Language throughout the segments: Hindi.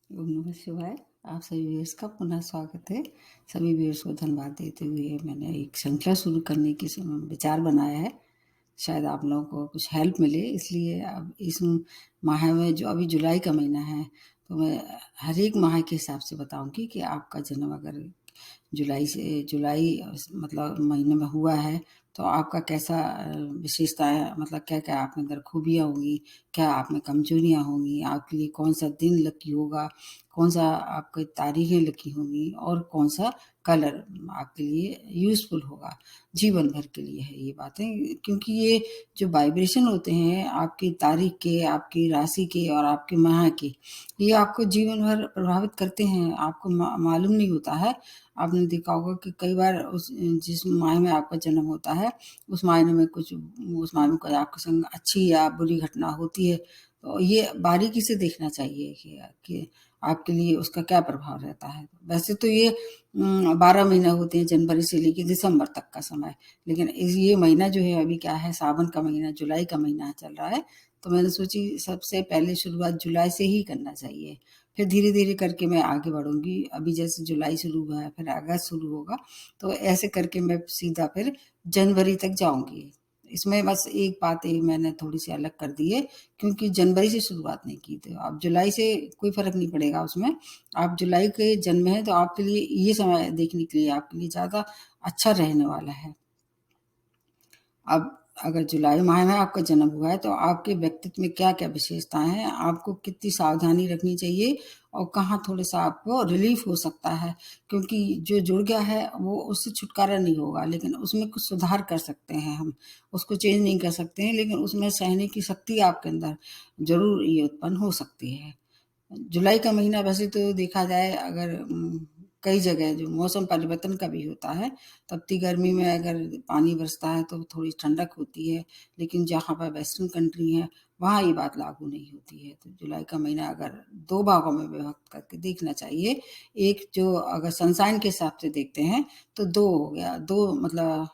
ओम नमः शिवाय। आप सभी व्यूअर्स का पुनः स्वागत है। सभी व्यूअर्स को धन्यवाद देते हुए मैंने एक श्रृंखला शुरू करने की विचार बनाया है। शायद आप लोगों को कुछ हेल्प मिले, इसलिए अब इस माह में जो अभी जुलाई का महीना है, तो मैं हर एक माह के हिसाब से बताऊंगी कि आपका जन्म अगर जुलाई मतलब महीने में हुआ है तो आपका कैसा विशेषताएं, मतलब क्या क्या आप में अंदर खूबियाँ होंगी, क्या आप में कमजोरियाँ होंगी, आपके लिए कौन सा दिन लकी होगा, कौन सा आपकी तारीखें लकी होंगी और कौन सा कलर आपके लिए यूज़फुल होगा। जीवन भर के लिए है ये बातें, क्योंकि ये जो वाइब्रेशन होते हैं आपकी तारीख के, आपकी राशि के और आपके माह के, ये आपको जीवन भर प्रभावित करते हैं। आपको मालूम नहीं होता है। आपने देखा होगा कि कई बार जिस माह में आपका जन्म होता है उस मायने में उस माह में कोई आपके संग अच्छी या बुरी घटना होती है, तो ये बारीकी से देखना चाहिए कि आपके लिए उसका क्या प्रभाव रहता है। वैसे तो ये 12 महीने होते हैं, जनवरी से लेकर दिसंबर तक का समय, लेकिन ये महीना जो है अभी क्या है, सावन का महीना, जुलाई का महीना चल रहा है, तो मैंने सोची सबसे पहले शुरुआत जुलाई से ही करना चाहिए। फिर धीरे धीरे करके मैं आगे बढ़ूंगी। अभी जैसे जुलाई शुरू हुआ है, फिर अगस्त शुरू होगा, तो ऐसे करके मैं सीधा फिर जनवरी तक जाऊंगी। इसमें बस एक बात मैंने थोड़ी सी अलग कर दी है, क्योंकि जनवरी से शुरुआत नहीं की, तो अब जुलाई से कोई फर्क नहीं पड़ेगा उसमें। आप जुलाई के जन्म है तो आपके लिए ये समय देखने के लिए आपके लिए ज़्यादा अच्छा रहने वाला है। अब अगर जुलाई माह में आपका जन्म हुआ है तो आपके व्यक्तित्व में क्या क्या विशेषताएं हैं, आपको कितनी सावधानी रखनी चाहिए और कहाँ थोड़ा सा आपको रिलीफ हो सकता है, क्योंकि जो जुड़ गया है वो उससे छुटकारा नहीं होगा, लेकिन उसमें कुछ सुधार कर सकते हैं हम। उसको चेंज नहीं कर सकते हैं, लेकिन उसमें सहने की शक्ति आपके अंदर जरूर ये उत्पन्न हो सकती है। जुलाई का महीना वैसे तो देखा जाए, अगर कई जगह जो मौसम परिवर्तन का भी होता है, तपती गर्मी में अगर पानी बरसता है तो थोड़ी ठंडक होती है, लेकिन जहाँ पर वेस्टर्न कंट्री है वहाँ ये बात लागू नहीं होती है। तो जुलाई का महीना अगर दो भागों में विभक्त करके देखना चाहिए। एक जो अगर सनसाइन के हिसाब से देखते हैं तो दो हो गया, दो मतलब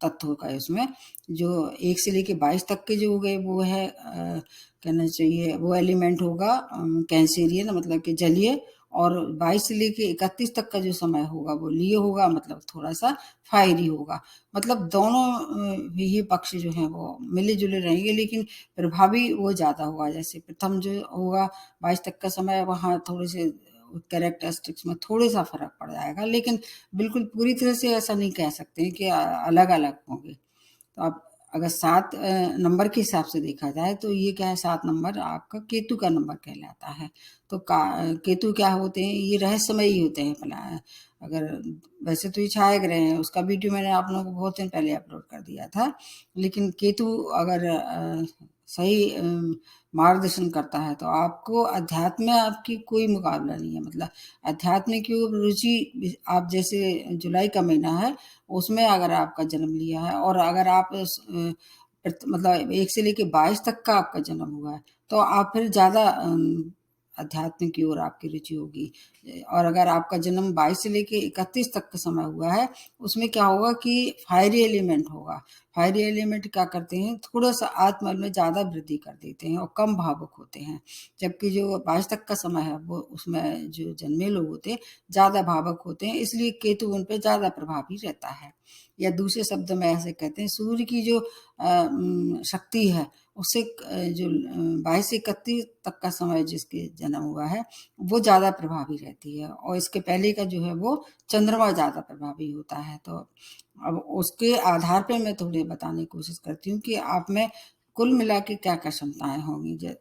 तत्व होगा इसमें। जो 1 से लेके 22 तक के जो हो गए वो है कहना चाहिए वो एलिमेंट होगा कैंसेरियन, मतलब कि जलीय। और 22 से लेके 31 तक का जो समय होगा वो लिए होगा, मतलब थोड़ा सा फायरी होगा। मतलब दोनों ये पक्ष जो हैं वो मिले जुले रहेंगे, लेकिन प्रभावी वो ज़्यादा होगा। जैसे प्रथम जो होगा 22 तक का समय, वहाँ थोड़े से कैरेक्टरिस्टिक्स में थोड़ा सा फर्क पड़ जाएगा, लेकिन बिल्कुल पूरी तरह से ऐसा नहीं कह सकते हैं कि अलग अलग होंगे। तो आप अगर 7 नंबर के हिसाब से देखा जाए तो ये क्या है, 7 नंबर आपका केतु का नंबर कहलाता है। तो केतु क्या होते हैं, ये रहस्यमयी होते हैं। अगर वैसे तो ये छाया ग्रह हैं, उसका वीडियो मैंने आप लोगों को बहुत दिन पहले अपलोड कर दिया था, लेकिन केतु अगर सही मार्गदर्शन करता है तो आपको अध्यात्म में आपकी कोई मुकाबला नहीं है। मतलब अध्यात्म की ओर रुचि, आप जैसे जुलाई का महीना है उसमें अगर आपका जन्म लिया है और अगर आप मतलब 1 से लेके 22 तक का आपका जन्म हुआ है, तो आप फिर ज़्यादा अध्यात्म की ओर आपकी रुचि होगी। और अगर आपका जन्म 22 से लेके 31 तक का समय हुआ है, उसमें क्या होगा कि फायरी एलिमेंट होगा। फायरी एलिमेंट क्या करते हैं, थोड़ा-सा आत्मबल में ज़्यादा वृद्धि कर देते हैं और कम भावुक होते हैं। जबकि जो 22 तक का समय है वो उसमें जो जन्मे लोग होते हैं ज़्यादा भावुक होते हैं, इसलिए केतु उन पे ज़्यादा प्रभावी रहता है। या दूसरे शब्द में ऐसे कहते हैं, सूर्य की जो शक्ति है उससे जो 22 से 31 तक का समय जिसके जन्म हुआ है वो ज़्यादा प्रभावी रहती है, और इसके पहले का जो है वो चंद्रमा ज़्यादा प्रभावी होता है। तो अब उसके आधार पे मैं थोड़ी बताने की कोशिश करती हूँ कि आप में कुल मिला के क्या-क्या क्षमताएँ होंगी।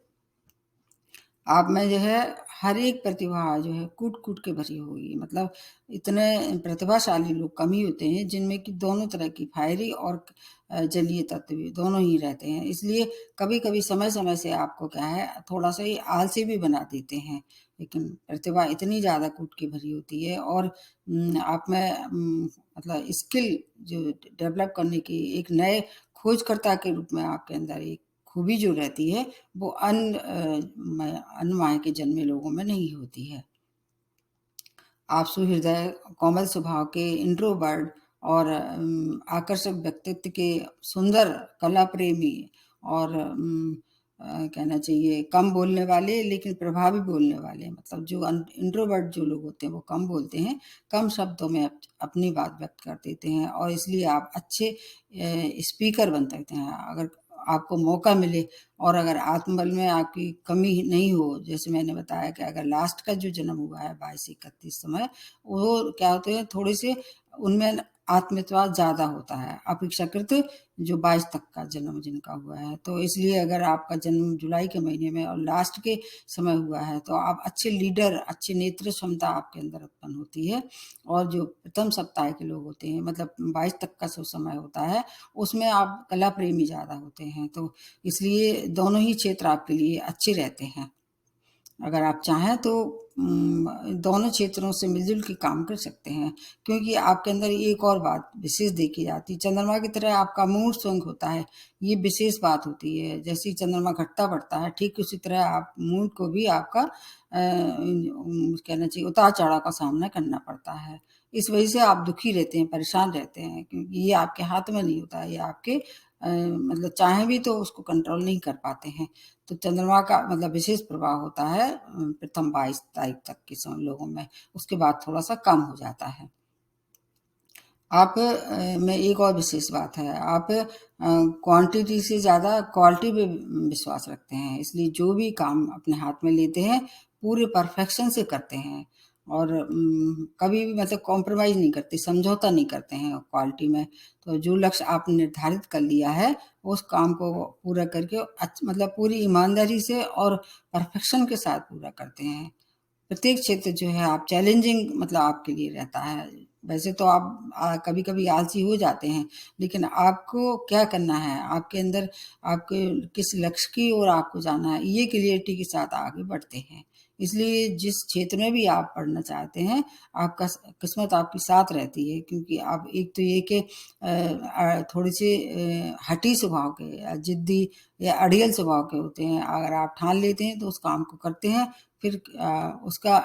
आप में जो है हर एक प्रतिभा जो है कूट-कूट के भरी होगी। मतलब इतने प्रतिभाशाली लोग कम ही होते हैं जिनमें कि दोनों तरह की फायरी और जलीय तत्व भी दोनों ही रहते हैं। इसलिए कभी-कभी समय-समय से आपको क्या है थोड़ा-सा ये आलसी भी बना देते हैं। लेकिन प्रतिभा इतनी ज़्यादा कूट के भरी होती है, और आप में मतलब स्किल जो डेवलप करने की एक नए खोजकर्ता के रूप में आपके अंदर एक खूबी जो रहती है वो अन्य माह के जन्मे लोगों में नहीं होती है। आप सुहृदय, कोमल स्वभाव के, इंट्रोवर्ट और आकर्षक व्यक्तित्व के, सुंदर कला प्रेमी और कहना चाहिए कम बोलने वाले लेकिन प्रभावी बोलने वाले, मतलब जो इंट्रोवर्ट जो लोग होते हैं वो कम बोलते हैं, कम शब्दों में अपनी बात व्यक्त कर देते हैं और इसलिए आप अच्छे स्पीकर बन सकते हैं अगर आपको मौका मिले। और अगर आत्मबल में आपकी कमी नहीं हो, जैसे मैंने बताया कि अगर लास्ट का जो जन्म हुआ है 22-31 समय, वो क्या होते हैं थोड़े से उनमें आत्मविश्वास ज़्यादा होता है अपेक्षाकृत जो 22 तक का जन्म जिनका हुआ है। तो इसलिए अगर आपका जन्म जुलाई के महीने में और लास्ट के समय हुआ है तो आप अच्छे लीडर, अच्छी नेतृत्व क्षमता आपके अंदर उत्पन्न होती है। और जो प्रथम सप्ताह के लोग होते हैं, मतलब 22 तक का जो समय होता है, उसमें आप कला प्रेमी ज़्यादा होते हैं, तो इसलिए दोनों ही क्षेत्र आपके लिए अच्छे रहते हैं। अगर आप चाहें तो दोनों क्षेत्रों से मिलजुल के काम कर सकते हैं, क्योंकि आपके अंदर एक और बात विशेष देखी जाती है, चंद्रमा की तरह आपका मूड स्विंग होता है, ये विशेष बात होती है। जैसे ही चंद्रमा घटता बढ़ता है, ठीक उसी तरह आप मूड को भी आपका कहना चाहिए उतार चढ़ाव का सामना करना पड़ता है। इस वजह से आप दुखी रहते हैं, परेशान रहते हैं, क्योंकि ये आपके हाथ में नहीं होता है, ये आपके मतलब चाहें भी तो उसको कंट्रोल नहीं कर पाते हैं। तो चंद्रमा का मतलब विशेष प्रभाव होता है प्रथम 22 तारीख तक के लोगों में, उसके बाद थोड़ा-सा कम हो जाता है। आप में एक और विशेष बात है, आप क्वांटिटी से ज़्यादा क्वालिटी पे विश्वास रखते हैं, इसलिए जो भी काम अपने हाथ में लेते हैं, पूरे परफेक्शन से करते हैं और कभी भी मतलब कॉम्प्रोमाइज़ नहीं करते, समझौता नहीं करते हैं क्वालिटी में। तो जो लक्ष्य आपने निर्धारित कर लिया है, उस काम को पूरा करके मतलब पूरी ईमानदारी से और परफेक्शन के साथ पूरा करते हैं। प्रत्येक क्षेत्र जो है आप चैलेंजिंग मतलब आपके लिए रहता है। वैसे तो आप कभी-कभी आलसी हो जाते हैं, लेकिन आपको क्या करना है, आपके अंदर आपके किस लक्ष्य की ओर आपको जाना है, ये क्लियरिटी के साथ आगे बढ़ते हैं। इसलिए जिस क्षेत्र में भी आप पढ़ना चाहते हैं, आपका किस्मत आपके साथ रहती है, क्योंकि आप एक तो ये कि थोड़े-से हठी स्वभाव के या ज़िद्दी या अड़ियल स्वभाव के होते हैं। अगर आप ठान लेते हैं तो उस काम को करते हैं, फिर उसका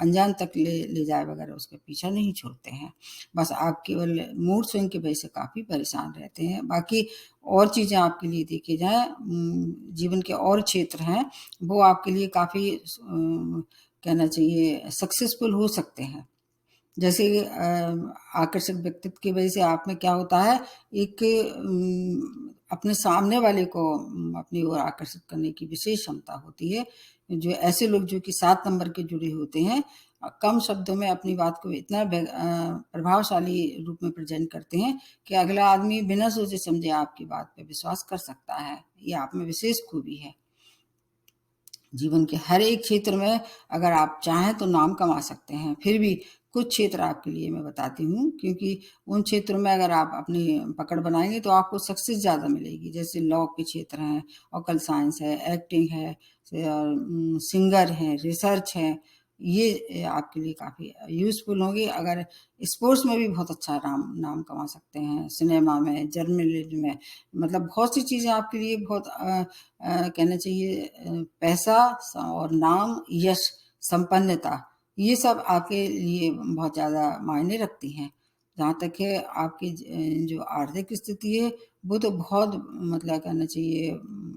अंजाम तक ले जाए बगैर उसका पीछा नहीं छोड़ते हैं। बस आप केवल मूड स्विंग की वजह से काफ़ी परेशान रहते हैं। बाकी और चीज़ें आपके लिए देखी जाएँ, जीवन के और क्षेत्र हैं, वो आपके लिए काफ़ी कहना चाहिए सक्सेसफुल हो सकते हैं। जैसे आकर्षक व्यक्तित्व की वजह से आप में क्या होता है, एक अपने सामने वाले को अपनी ओर आकर्षित करने की विशेष क्षमता होती है। जो ऐसे लोग जो कि 7 नंबर के जुड़े होते हैं, कम शब्दों में अपनी बात को इतना प्रभावशाली रूप में प्रेज़ेंट करते हैं कि अगला आदमी बिना सोचे-समझे आपकी बात पे विश्वास कर सकता है। ये आप में विशेष खूबी है। जीवन के हर एक क्षेत्र में अगर आप चाहें तो नाम कमा सकते हैं। फिर भी कुछ क्षेत्र आपके लिए मैं बताती हूँ, क्योंकि उन क्षेत्रों में अगर आप अपनी पकड़ बनाएँगे तो आपको सक्सेस ज़्यादा मिलेगी। जैसे लॉ के क्षेत्र हैं, ओकल्ट साइंस है, एक्टिंग है, सिंगर हैं, रिसर्च है। ये आपके लिए काफ़ी यूज़फुल होंगे। अगर स्पोर्ट्स में भी बहुत अच्छा नाम नाम कमा सकते हैं, सिनेमा में, जर्नलिज़्म में, मतलब बहुत सी चीज़ें आपके लिए बहुत कहना चाहिए पैसा और नाम, यश, संपन्नता, ये सब आपके लिए बहुत ज़्यादा मायने रखती हैं। जहाँ तक है आपकी जो आर्थिक स्थिति है, वो तो बहुत मतलब कहना चाहिए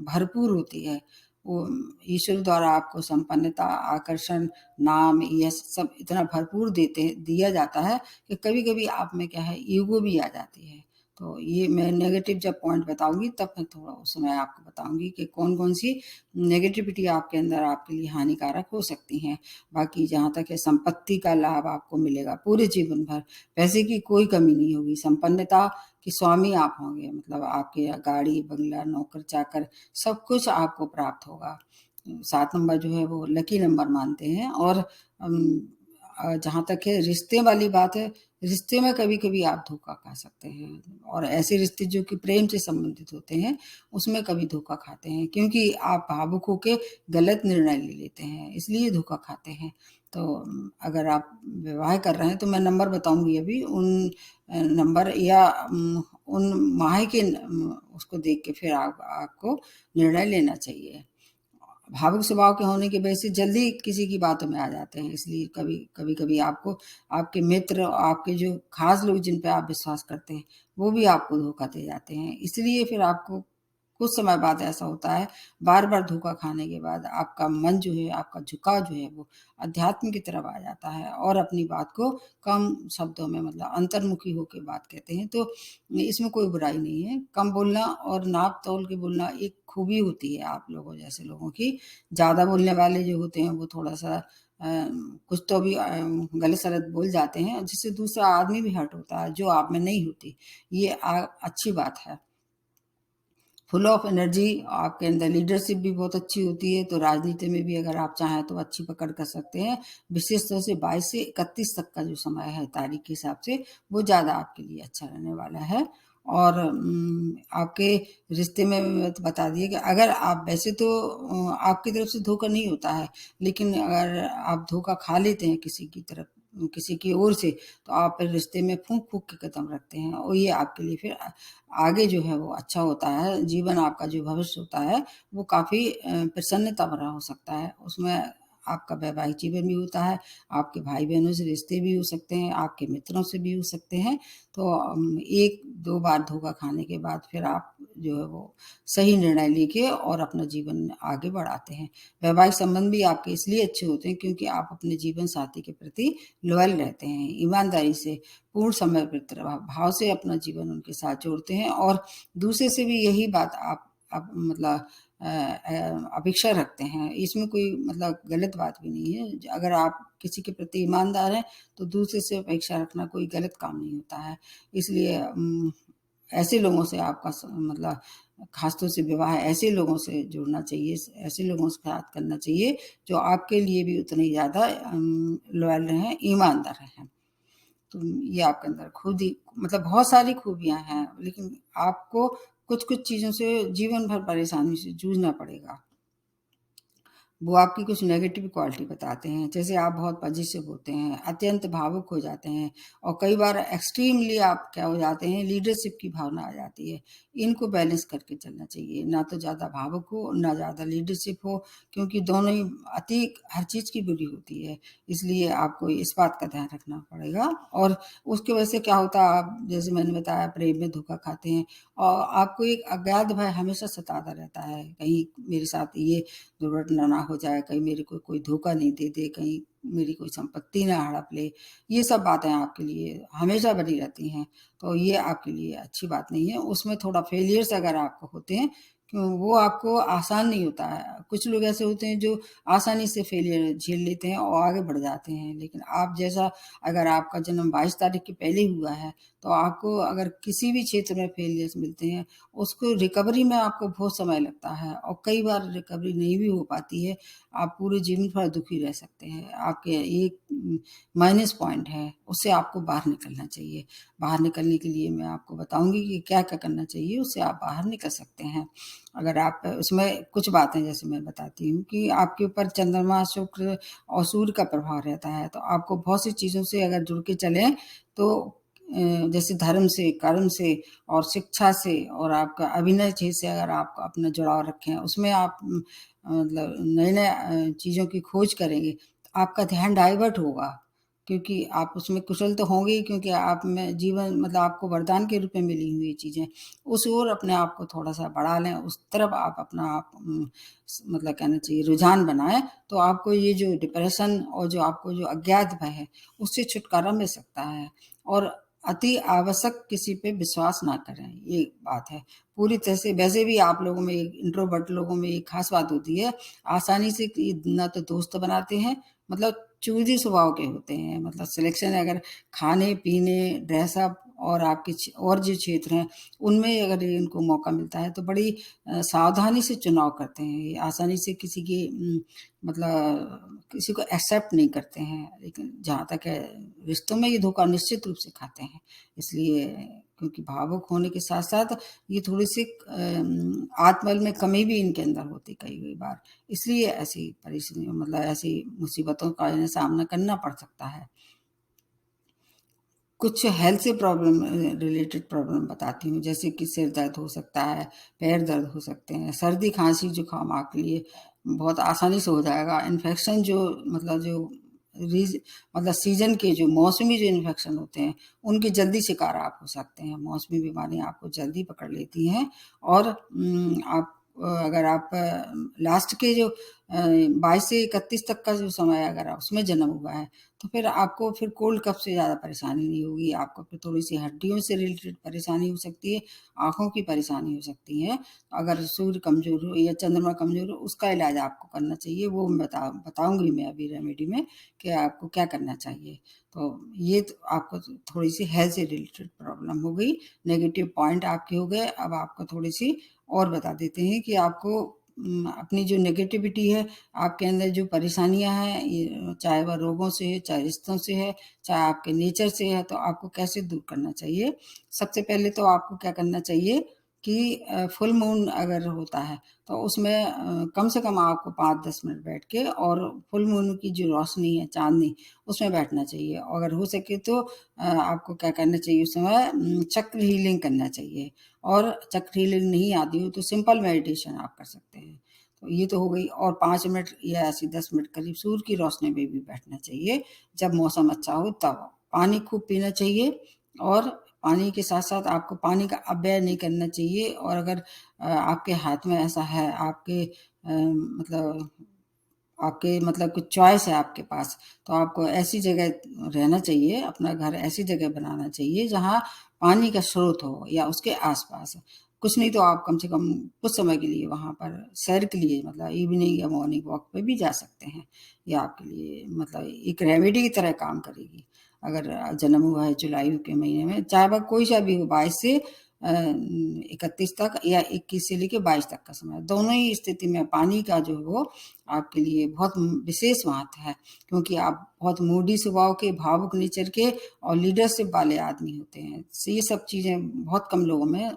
भरपूर होती है। वो ईश्वर द्वारा आपको संपन्नता, आकर्षण, नाम, यश सब इतना भरपूर दिया जाता है कि कभी-कभी आप में क्या है ईगो भी आ जाती है। तो ये मैं नेगेटिव जब पॉइंट बताऊँगी तब मैं थोड़ा उस समय आपको बताऊँगी कि कौन-कौन सी नेगेटिविटी आपके अंदर आपके लिए हानिकारक हो सकती हैं। बाकी जहाँ तक है संपत्ति का लाभ आपको मिलेगा पूरे जीवन भर, पैसे की कोई कमी नहीं होगी, संपन्नता के स्वामी आप होंगे, मतलब आपके गाड़ी, बंगला, नौकर-चाकर सब कुछ आपको प्राप्त होगा। 7 नंबर जो है वो लकी नंबर मानते हैं। और जहाँ तक है रिश्ते वाली बात है, रिश्ते में कभी-कभी आप धोखा खा सकते हैं और ऐसे रिश्ते जो कि प्रेम से संबंधित होते हैं, उसमें कभी धोखा खाते हैं, क्योंकि आप भावुक होके गलत निर्णय ले लेते हैं, इसलिए धोखा खाते हैं। तो अगर आप विवाह कर रहे हैं तो मैं नंबर बताऊँगी अभी, उन नंबर या उन माह के उसको देख के फिर आपको निर्णय लेना चाहिए। भावुक स्वभाव के होने की वजह से जल्दी किसी की बातों में आ जाते हैं, इसलिए कभी-कभी आपको आपके मित्र, आपके जो खास लोग जिन पे आप विश्वास करते हैं, वो भी आपको धोखा दे जाते हैं। इसलिए फिर आपको कुछ समय बाद ऐसा होता है, बार-बार धोखा खाने के बाद आपका मन जो है, आपका झुकाव जो है वो अध्यात्म की तरफ आ जाता है और अपनी बात को कम शब्दों में मतलब अंतर्मुखी होके बात कहते हैं। तो इसमें कोई बुराई नहीं है। कम बोलना और नाप-तोल के बोलना एक खूबी होती है आप लोगों जैसे लोगों की। ज़्यादा बोलने वाले जो होते हैं वो थोड़ा-सा कुछ तो भी गलत-सलत बोल जाते हैं, जिससे दूसरा आदमी भी हर्ट होता है, जो आप में नहीं होती। ये अच्छी बात है। फुल ऑफ एनर्जी, आपके अंदर लीडरशिप भी बहुत अच्छी होती है, तो राजनीति में भी अगर आप चाहें तो अच्छी पकड़ कर सकते हैं। विशेष तौर से 22 से 31 तक का जो समय है तारीख के हिसाब से, वो ज़्यादा आपके लिए अच्छा रहने वाला है। और आपके रिश्ते में बता दिए कि अगर आप वैसे तो आपकी तरफ से धोखा नहीं होता है, लेकिन अगर आप धोखा खा लेते हैं किसी की ओर से, तो आप फिर रिश्ते में फूँक-फूँक के कदम रखते हैं और ये आपके लिए फिर आगे जो है वो अच्छा होता है, जीवन आपका जो भविष्य होता है, वो काफ़ी प्रसन्नता भरा हो सकता है। उसमें आपका वैवाहिक जीवन भी होता है, आपके भाई-बहनों से रिश्ते भी हो सकते हैं, आपके मित्रों से भी हो सकते हैं। तो 1-2 बार धोखा खाने के बाद फिर आप जो है वो सही निर्णय लेके और अपना जीवन आगे बढ़ाते हैं। वैवाहिक संबंध भी आपके इसलिए अच्छे होते हैं क्योंकि आप अपने जीवन साथी के प्रति लॉयल रहते हैं, ईमानदारी से, पूर्ण समर्पित भाव से अपना जीवन उनके साथ जोड़ते हैं और दूसरे से भी यही बात आप मतलब अपेक्षा रखते हैं। इसमें कोई मतलब गलत बात भी नहीं है। अगर आप किसी के प्रति ईमानदार हैं, तो दूसरे से अपेक्षा रखना कोई गलत काम नहीं होता है। इसलिए ऐसे लोगों से आपका मतलब खासतौर से विवाह ऐसे लोगों से जुड़ना चाहिए, ऐसे लोगों से बात करना चाहिए, जो आपके लिए भी उतने ही ज़्यादा लॉयल रहें, ईमानदार रहें। तो ये आपके अंदर खुद ही मतलब बहुत सारी खूबियाँ हैं, लेकिन आपको कुछ-कुछ चीज़ों से जीवन भर परेशानी से जूझना पड़ेगा। वो आपकी कुछ नेगेटिव क्वालिटी बताते हैं, जैसे आप बहुत पजेसिव होते हैं, अत्यंत भावुक हो जाते हैं और कई बार एक्सट्रीमली आप क्या हो जाते हैं, लीडरशिप की भावना आ जाती है। इनको बैलेंस करके चलना चाहिए, ना तो ज़्यादा भावुक हो, ना ज़्यादा लीडरशिप हो, क्योंकि दोनों ही अति हर चीज़ की बुरी होती है। इसलिए आपको इस बात का ध्यान रखना पड़ेगा और उसकी वजह से क्या होता है, आप जैसे मैंने बताया प्रेम में धोखा खाते हैं और आपको एक अज्ञात भय हमेशा सताता रहता है, कहीं मेरे साथ ये दुर्घटना ना हो जाए, कहीं मेरे को कोई धोखा नहीं दे दे, कहीं मेरी कोई संपत्ति ना हड़प ले। ये सब बातें आपके लिए हमेशा बनी रहती हैं, तो ये आपके लिए अच्छी बात नहीं है। उसमें थोड़ा फेलियर्स अगर आपको होते हैं, क्यों वो आपको आसान नहीं होता है। कुछ लोग ऐसे होते हैं जो आसानी से फेलियर झेल लेते हैं और आगे बढ़ जाते हैं, लेकिन आप जैसा अगर आपका जन्म 22 तारीख के पहले हुआ है, तो आपको अगर किसी भी क्षेत्र में फेलियर्स मिलते हैं, उसको रिकवरी में आपको बहुत समय लगता है और कई बार रिकवरी नहीं भी हो पाती है। आप पूरे जीवन भर दुखी रह सकते हैं। आपके एक माइनस पॉइंट है, उससे आपको बाहर निकलना चाहिए। बाहर निकलने के लिए मैं आपको बताऊँगी कि क्या-क्या करना चाहिए, उससे आप बाहर निकल सकते हैं। अगर आप उसमें कुछ बातें जैसे मैं बताती हूँ कि आपके ऊपर चंद्रमा, शुक्र और सूर्य का प्रभाव रहता है, तो आपको बहुत सी चीज़ों से अगर जुड़ के चलें, तो जैसे धर्म से, कर्म से और शिक्षा से और आपका अभिनय चीज़ से अगर आप अपना जुड़ाव रखें, उसमें आप मतलब नए-नए चीज़ों की खोज करेंगे, तो आपका ध्यान डाइवर्ट होगा, क्योंकि आप उसमें कुशल तो होंगे ही क्योंकि आप में जीवन मतलब आपको वरदान के रूप में मिली हुई ये चीज़ें। उस ओर अपने आप को थोड़ा-सा बढ़ा लें, उस तरफ आप अपना आप मतलब कहना चाहिए रुझान बनाएँ, तो आपको ये जो डिप्रेशन और जो आपको जो अज्ञात भय है, उससे छुटकारा मिल सकता है। और अति आवश्यक किसी पे विश्वास ना करें, ये बात है। पूरी तरह से वैसे भी आप लोगों में इंट्रोवर्ट लोगों में एक ख़ास बात होती है, आसानी से कि ना तो दोस्त बनाते हैं, मतलब चूज़ी स्वभाव के होते हैं, मतलब सिलेक्शन अगर खाने-पीने, ड्रेस अप और आपके और जो क्षेत्र हैं, उनमें अगर इनको मौका मिलता है, तो बड़ी सावधानी से चुनाव करते हैं। ये आसानी से किसी की मतलब किसी को एक्सेप्ट नहीं करते हैं, लेकिन जहाँ तक है रिश्तों में ये धोखा निश्चित रूप से खाते हैं। इसलिए क्योंकि भावुक होने के साथ-साथ ये थोड़ी-सी आत्मबल में कमी भी इनके अंदर होती कई-कई बार। इसलिए ऐसी परिस्थितियों मतलब ऐसी मुसीबतों का इन्हें सामना करना पड़ सकता है। कुछ हेल्थ से प्रॉब्लम रिलेटेड प्रॉब्लम बताती हूँ, जैसे कि सिर दर्द हो सकता है, पैर दर्द हो सकते हैं, सर्दी, खाँसी, जुकाम आपके लिए बहुत आसानी से हो जाएगा। इन्फेक्शन जो मतलब जो मतलब सीज़न के जो मौसमी जो इन्फेक्शन होते हैं, उनके जल्दी शिकार आप हो सकते हैं। मौसमी बीमारियाँ आपको जल्दी पकड़ लेती हैं और आप अगर आप लास्ट के जो 22 से 31 तक का जो समय है, अगर उसमें जन्म हुआ है, तो फिर आपको फिर कोल्ड कफ से ज़्यादा परेशानी नहीं होगी। आपको फिर थोड़ी-सी हड्डियों से रिलेटेड परेशानी हो सकती है, आँखों की परेशानी हो सकती है। अगर सूर्य कमज़ोर हो या चंद्रमा कमज़ोर हो, उसका इलाज आपको करना चाहिए। वो मैं बताऊँगी मैं अभी रेमेडी में कि आपको क्या करना चाहिए। तो ये तो आपको थोड़ी-सी हेल्थ से रिलेटेड प्रॉब्लम हो गई, नेगेटिव पॉइंट आपके हो गए। अब आपको थोड़ी-सी और बता देते हैं कि आपको अपनी जो नेगेटिविटी है, आपके अंदर जो परेशानियाँ हैं, ये चाहे वह रोगों से है, चाहे रिश्तों से है, चाहे आपके नेचर से है, तो आपको कैसे दूर करना चाहिए। सबसे पहले तो आपको क्या करना चाहिए कि फुल मून अगर होता है, तो उसमें कम से कम आपको 5-10 मिनट बैठ के और फुल मून की जो रोशनी है, चाँदनी, उसमें बैठना चाहिए। और अगर हो सके तो आपको क्या करना चाहिए उस समय चक्र हीलिंग करना चाहिए। और चक्र हीलिंग नहीं आती हो तो सिंपल मेडिटेशन आप कर सकते हैं। तो ये तो हो गई। और 5 मिनट या ऐसे 10 मिनट करीब सूर्य की रोशनी में भी बैठना चाहिए, जब मौसम अच्छा हो तब। पानी खूब पीना चाहिए और पानी के साथ-साथ आपको पानी का अपव्यय नहीं करना चाहिए। और अगर आपके हाथ में ऐसा है, मतलब कुछ चॉइस है आपके पास, तो आपको ऐसी जगह रहना चाहिए, अपना घर ऐसी जगह बनाना चाहिए जहाँ पानी का स्रोत हो या उसके आस-पास। कुछ नहीं तो आप कम से कम कुछ समय के लिए वहाँ पर सैर के लिए, मतलब इवनिंग या मॉर्निंग वॉक पे भी जा सकते हैं। ये आपके लिए मतलब एक रेमेडी की तरह काम करेगी। अगर जन्म हुआ है जुलाई के महीने में, चाहे वह कोई सा भी हो, 22 से 31 तक या 21 से लेके 22 तक का समय, दोनों ही स्थिति में पानी का जो है वो आपके लिए बहुत विशेष महत्व है। क्योंकि आप बहुत मूडी स्वभाव के, भावुक नेचर के और लीडरशिप वाले आदमी होते हैं। तो ये सब चीज़ें बहुत कम लोगों में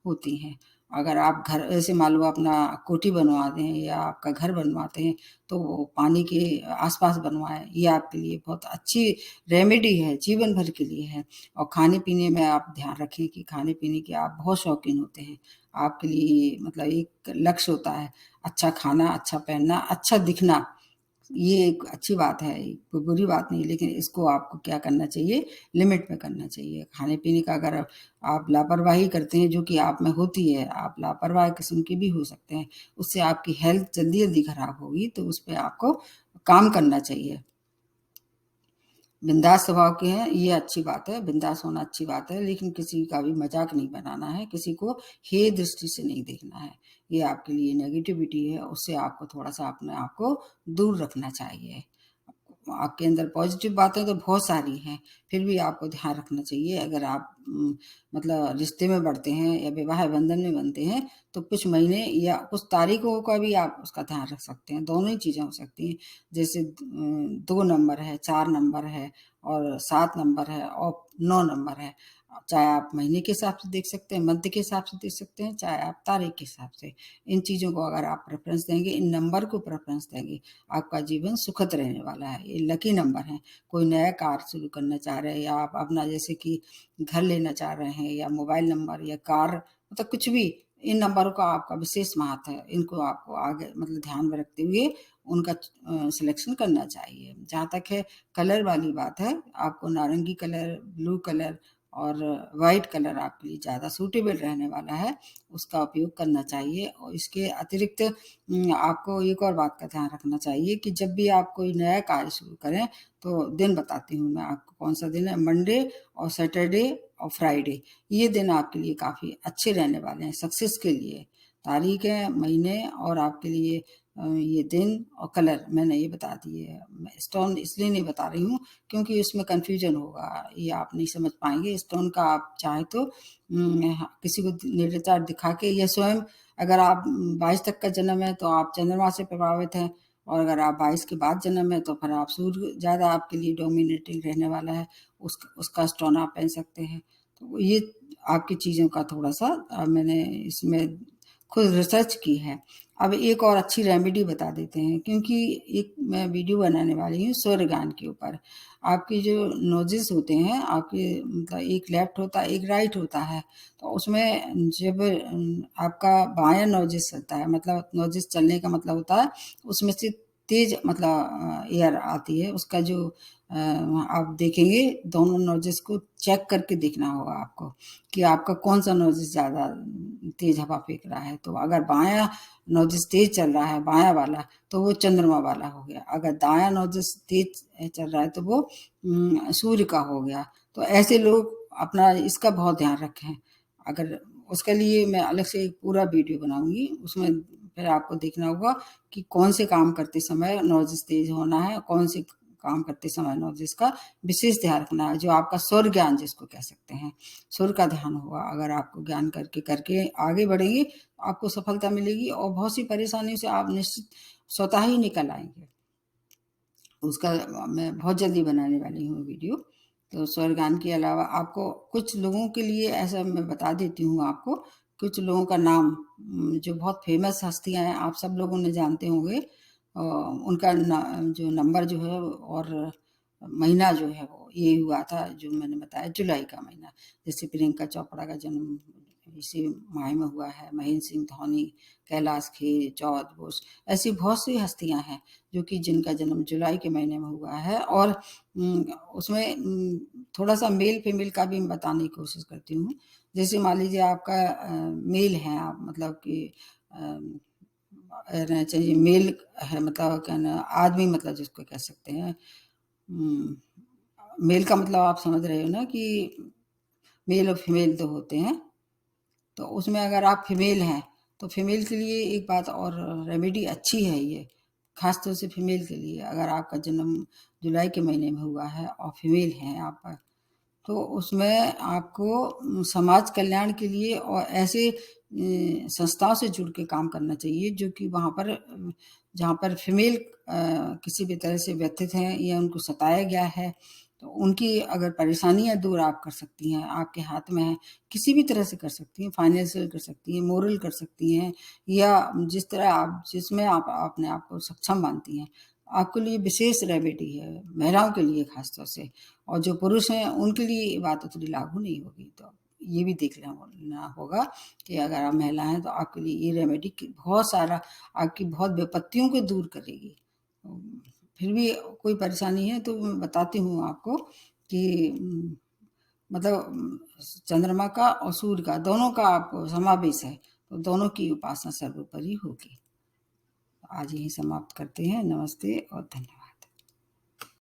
होती हैं। अगर आप घर ऐसे मान लो अपना कोठी बनवाते हैं या आपका घर बनवाते हैं, तो वो पानी के आस-पास बनवाएँ। ये आपके लिए बहुत अच्छी रेमेडी है, जीवन भर के लिए है। और खाने-पीने में आप ध्यान रखें कि खाने-पीने के आप बहुत शौकीन होते हैं। आपके लिए मतलब एक लक्ष्य होता है, अच्छा खाना, अच्छा पहनना, अच्छा दिखना। ये एक अच्छी बात है, कोई बुरी बात नहीं, लेकिन इसको आपको क्या करना चाहिए, लिमिट में करना चाहिए। खाने-पीने का अगर आप लापरवाही करते हैं, जो कि आप में होती है, आप लापरवाह किस्म के भी हो सकते हैं, उससे आपकी हेल्थ जल्दी-जल्दी खराब होगी, तो उस पे आपको काम करना चाहिए। बिंदास स्वभाव के हैं, ये अच्छी बात है, बिंदास होना अच्छी बात है, लेकिन किसी का भी मज़ाक नहीं बनाना है, किसी को हेय दृष्टि से नहीं देखना है। ये आपके लिए नेगेटिविटी है, उससे आपको थोड़ा-सा अपने आप को दूर रखना चाहिए। आपके अंदर पॉज़िटिव बातें तो बहुत सारी हैं, फिर भी आपको ध्यान रखना चाहिए। अगर आप मतलब रिश्ते में बढ़ते हैं या विवाह बंधन में बंधते हैं, तो कुछ महीने या कुछ तारीखों का भी आप उसका ध्यान रख सकते हैं, दोनों ही चीज़ें हो सकती हैं। जैसे 2 नंबर है, 4 नंबर है और 7 नंबर है और 9 नंबर है। चाहे आप महीने के हिसाब से देख सकते हैं, मंथ के हिसाब से देख सकते हैं, चाहे आप तारीख के हिसाब से। इन चीज़ों को अगर आप प्रेफ़रेंस देंगे, इन नंबर को प्रेफ़रेंस देंगे, आपका जीवन सुखद रहने वाला है। ये लकी नंबर हैं। कोई नया कार्य शुरू करना चाह रहे हैं या आप अपना जैसे कि घर लेना चाह रहे हैं या मोबाइल नंबर या कार, मतलब कुछ भी, इन नंबरों का आपका विशेष महत्व है। इनको आपको आगे मतलब ध्यान में रखते हुए उनका सिलेक्शन करना चाहिए। जहाँ तक है कलर वाली बात है, आपको नारंगी कलर, ब्लू कलर और व्हाइट कलर आपके लिए ज़्यादा सूटेबल रहने वाला है, उसका उपयोग करना चाहिए। और इसके अतिरिक्त आपको एक और बात का ध्यान रखना चाहिए कि जब भी आप कोई नया कार्य शुरू करें, तो दिन बताती हूँ मैं आपको कौन-सा दिन है, मंडे और सैटरडे और फ्राइडे, ये दिन आपके लिए काफ़ी अच्छे रहने वाले हैं सक्सेस के लिए। तारीख है, महीने और आपके लिए ये दिन और कलर मैंने ये बता दिए हैं। मैं स्टोन इसलिए नहीं बता रही हूँ क्योंकि उसमें कन्फ्यूज़न होगा, ये आप नहीं समझ पाएँगे। स्टोन का आप चाहें तो किसी को नेत्रचार्य दिखा के या स्वयं, अगर आप 22 तक का जन्म है तो आप चंद्रमा से प्रभावित हैं, और अगर आप 22 के बाद जन्म है तो फिर आप सूर्य ज़्यादा आपके लिए डोमिनेटिंग रहने वाला है, उसका स्टोन आप पहन सकते हैं। तो ये आपकी चीज़ों का थोड़ा-सा मैंने इसमें खुद रिसर्च की है। अब एक और अच्छी रेमेडी बता देते हैं, क्योंकि एक मैं वीडियो बनाने वाली हूँ सूर्यगान के ऊपर। आपके जो नोज़ेस होते हैं, आपके मतलब एक लेफ्ट होता है, एक राइट होता है। तो उसमें जब आपका बायाँ नोज़ेस चलता है, मतलब नोज़ेस चलने का मतलब होता है उसमें से तेज मतलब एयर आती है, उसका जो आप देखेंगे दोनों नोजेस को चेक करके देखना होगा आपको कि आपका कौन सा नोजेस ज़्यादा तेज हवा फेंक रहा है। तो अगर बायां नोजेस तेज चल रहा है, बायां वाला, तो वो चंद्रमा वाला हो गया। अगर दायां नोजेस तेज चल रहा है तो वो सूर्य का हो गया। तो ऐसे लोग अपना इसका बहुत ध्यान रखें। अगर उसके लिए मैं अलग से एक पूरा वीडियो बनाऊंगी, उसमें फिर आपको देखना होगा कि कौन से काम करते समय नॉइज़ तेज होना है, कौन से काम करते समय नॉइज़ का विशेष ध्यान रखना है। जो आपका स्वर ज्ञान जिसको कह सकते हैं, सुर का ध्यान होगा। अगर आपको ज्ञान करके करके आगे बढ़ेंगे तो आपको सफलता मिलेगी और बहुत सी परेशानियों से आप निश्चित स्वतः ही निकल आएंगे। उसका मैं बहुत जल्दी बनाने वाली हूँ वीडियो। तो स्वर गान के अलावा आपको कुछ लोगों के लिए ऐसा मैं बता देती हूँ आपको, कुछ लोगों का नाम जो बहुत फेमस हस्तियाँ हैं, आप सब लोगों ने जानते होंगे। उनका जो नंबर जो है और महीना जो है वो ये हुआ था जो मैंने बताया, जुलाई का महीना। जैसे प्रियंका चोपड़ा का जन्म इसी माह में हुआ है, महेंद्र सिंह धोनी, कैलाश खेर, जॉर्ज बुश, ऐसी बहुत सी हस्तियां हैं जो कि जिनका जन्म जुलाई के महीने में हुआ है। और उसमें थोड़ा सा मेल फीमेल का भी बताने की कोशिश करती हूँ। जैसे मान लीजिए आपका मेल है, आप मतलब कि रहना चाहिए मेल है, मतलब क्या ना आदमी, मतलब जिसको कह सकते हैं मेल का मतलब आप समझ रहे हो ना कि मेल और फीमेल दो होते हैं। तो उसमें अगर आप फीमेल हैं तो फीमेल के लिए एक बात और रेमेडी अच्छी है ये, खास तौर से फीमेल के लिए। अगर आपका जन्म जुलाई के महीने में हुआ है और फीमेल हैं आप, तो उसमें आपको समाज कल्याण के लिए और ऐसे संस्थाओं से जुड़ के काम करना चाहिए जो कि वहाँ पर जहाँ पर फीमेल किसी भी तरह से व्यथित हैं या उनको सताया गया है, तो उनकी अगर परेशानियां दूर आप कर सकती हैं, आपके हाथ में है। किसी भी तरह से कर सकती हैं, फाइनेंशियल कर सकती हैं, मोरल कर सकती हैं, या जिस तरह आप जिसमें आप अपने आप को सक्षम मानती हैं, आपके लिए विशेष रेमेडी है, महिलाओं के लिए खास तौर से। और जो पुरुष हैं उनके लिए ये बात उतनी लागू नहीं होगी। तो ये भी देख लेना होगा कि अगर आप महिला हैं तो आपके लिए ये रेमेडी बहुत सारा आपकी बहुत विपत्तियों को दूर करेगी। फिर भी कोई परेशानी है तो मैं बताती हूँ आपको कि मतलब चंद्रमा का और सूर्य का दोनों का आपको समावेश है, तो दोनों की उपासना सर्वोपरि होगी। आज यही समाप्त करते हैं। नमस्ते और धन्यवाद।